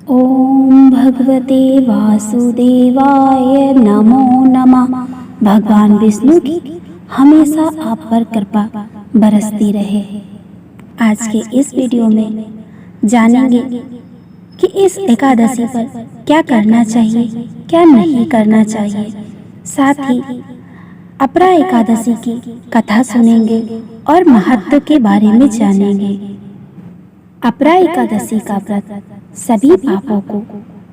ओम भगवते वासुदेवाय नमो नमः। भगवान विष्णु की हमेशा आप पर कृपा बरसती रहे। आज के इस वीडियो में जानेंगे कि इस एकादशी पर क्या करना चाहिए, क्या नहीं करना चाहिए। साथ ही अपरा एकादशी की कथा सुनेंगे और महत्व के बारे में जानेंगे। अपरा एकादशी का व्रत सभी पापों को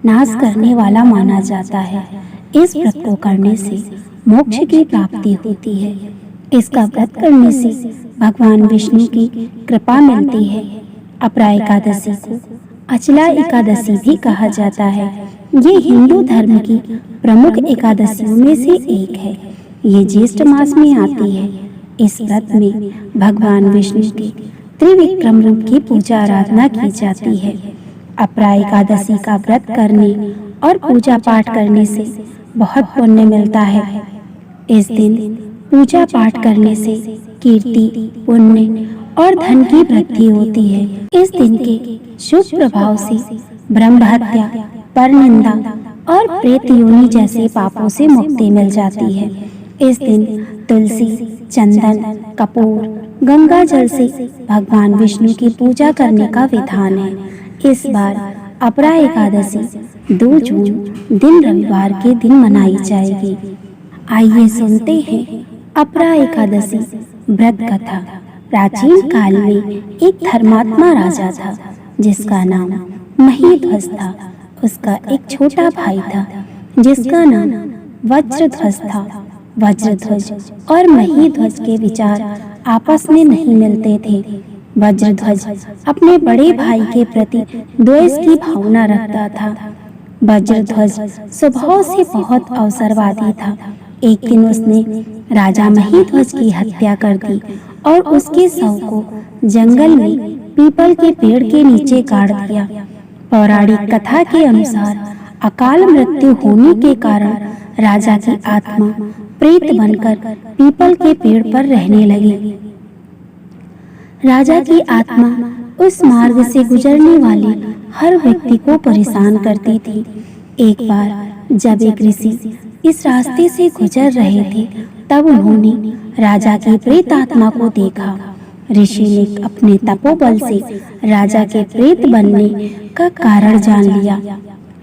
नाश करने वाला माना जाता है। इस व्रत को करने से मोक्ष की प्राप्ति होती है। इसका व्रत करने से भगवान विष्णु की कृपा मिलती है। अपरा एकादशी को अचला एकादशी भी कहा जाता है। ये हिंदू धर्म की प्रमुख एकादशियों में से एक है। ये ज्येष्ठ मास में आती है। इस व्रत में भगवान विष्णु के त्रिविक्रम रूप की पूजा आराधना की जाती है। अपरा एकादशी का व्रत करने और पूजा पाठ करने से बहुत पुण्य मिलता है। इस दिन पूजा पाठ करने से कीर्ति, पुण्य और धन की वृद्धि होती है। इस दिन के शुभ प्रभाव से ब्रह्म हत्या, परनिंदा और प्रेत योनि जैसे पापों से मुक्ति मिल जाती है। इस दिन तुलसी, चंदन, कपूर, गंगा जल से भगवान विष्णु की पूजा करने का विधान है। इस बार अपरा एकादशी 2 जून दिन रविवार के दिन मनाई जाएगी। आइए सुनते हैं अपरा एकादशी व्रत कथा। प्राचीन काल में एक धर्मात्मा राजा था जिसका नाम महीध्वज था। उसका एक छोटा भाई था जिसका नाम वज्रध्वज था। वज्रध्वज और महीध्वज के विचार आपस में नहीं मिलते थे। वज्रध्वज अपने बड़े भाई के प्रति द्वेष की भावना रखता था। वज्रध्वज स्वभाव से बहुत अवसरवादी था। एक दिन उसने राजा महीध्वज की हत्या कर दी और उसके शव को जंगल में पीपल के पेड़ के नीचे गाड़ दिया। पौराणिक कथा के अनुसार अकाल मृत्यु होने के कारण राजा की आत्मा प्रेत बनकर पीपल के पेड़ पर रहने लगी। राजा की आत्मा उस मार्ग से गुजरने वाले हर व्यक्ति को परेशान करती थी। एक बार जब एक ऋषि इस रास्ते से गुजर रहे थे तब उन्होंने राजा की प्रेत आत्मा को देखा। ऋषि ने अपने तपोबल से राजा के प्रेत बनने का कारण जान लिया।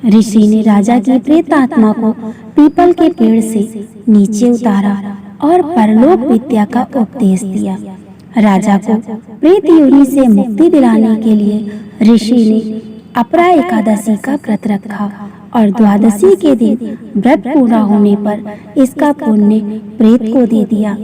ऋषि ने राजा की प्रेत आत्मा को पीपल के पेड़ से नीचे उतारा और परलोक विद्या का उपदेश दिया। राजा को प्रेत योनि से मुक्ति दिलाने के लिए ऋषि ने अपरा एकादशी का व्रत रखा और द्वादशी के दिन व्रत पूरा होने पर इसका पुण्य प्रेत को दे दिया।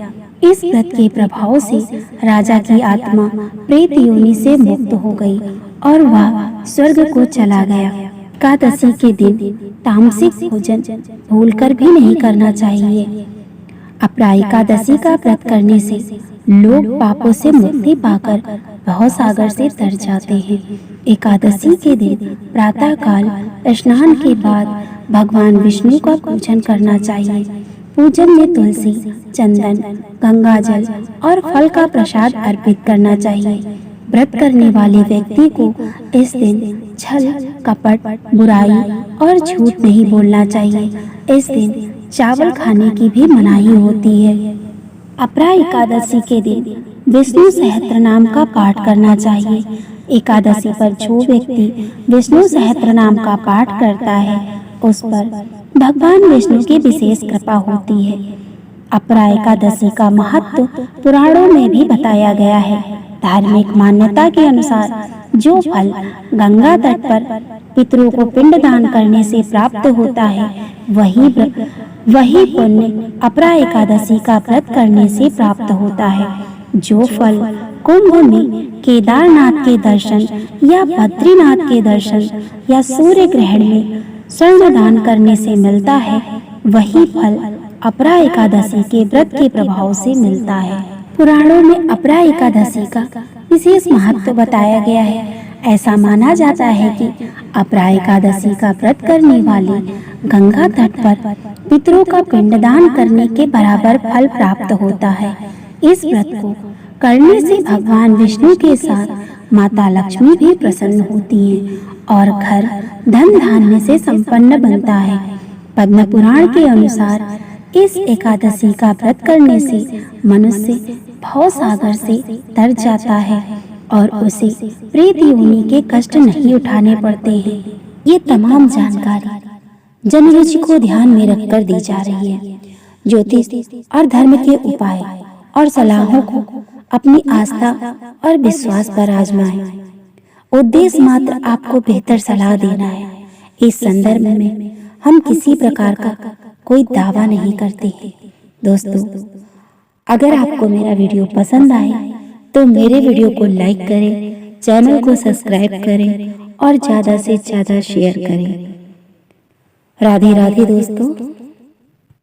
इस व्रत के प्रभाव से राजा की आत्मा प्रेत योनि से मुक्त हो गई और वह स्वर्ग को चला गया। एकादशी के दिन तामसिक भोजन भूलकर भी नहीं करना चाहिए। अपरा एकादशी का व्रत करने से लोग पापों से मुक्ति पाकर भव सागर से तर जाते हैं। एकादशी के दिन प्रातः काल स्नान के बाद भगवान विष्णु का पूजन करना चाहिए। पूजन में तुलसी, चंदन, गंगा जल और फल का प्रसाद अर्पित करना चाहिए। व्रत करने वाले व्यक्ति को इस दिन छल, कपट, बुराई और झूठ नहीं बोलना चाहिए। इस दिन चावल खाने की भी मनाही होती है। अपरा एकादशी के दिन विष्णु सहस्त्र नाम का पाठ करना चाहिए। एकादशी पर जो व्यक्ति विष्णु सहस्त्र नाम का पाठ करता है उस पर भगवान विष्णु की विशेष कृपा होती है। अपरा एकादशी का महत्व पुराणों में भी बताया गया है। धार्मिक मान्यता के अनुसार जो फल गंगा तट पर पितरों को पिंडदान करने से प्राप्त होता है वही पुण्य अपरा एकादशी का व्रत करने से प्राप्त होता है। जो फल कुंभ में केदारनाथ के दर्शन या बद्रीनाथ के दर्शन या सूर्य ग्रहण में स्वर्ण दान करने से मिलता है वही फल अपरा एकादशी के व्रत के प्रभाव से मिलता है। पुराणों में अपरा एकादशी का विशेष महत्व बताया गया है। ऐसा माना जाता है कि अपरा एकादशी का व्रत करने वाले गंगा तट पर पितरों का पिंडदान करने के बराबर फल प्राप्त होता है। इस व्रत को करने से भगवान विष्णु के साथ माता लक्ष्मी भी प्रसन्न होती हैं और घर धन धान्य से संपन्न बनता है। पद्म पुराण के अनुसार इस एकादशी का व्रत करने से मनुष्य भव सागर से तर जाता है और उसे प्रेत योनि के कष्ट नहीं उठाने पड़ते हैं। ये तमाम जानकारी जनरुचि को ध्यान में रखकर दी जा रही है। ज्योतिष और धर्म के उपाय और सलाहों को अपनी आस्था और विश्वास पर आजमाएं। उद्देश्य मात्र आपको बेहतर सलाह देना है। इस संदर्भ में हम किसी प्रकार का कोई दावा नहीं करते हैं। दोस्तों, अगर आपको मेरा वीडियो पसंद आए तो मेरे वीडियो को लाइक करें, चैनल को सब्सक्राइब करें और ज़्यादा से ज़्यादा शेयर करें। राधे राधे दोस्तों।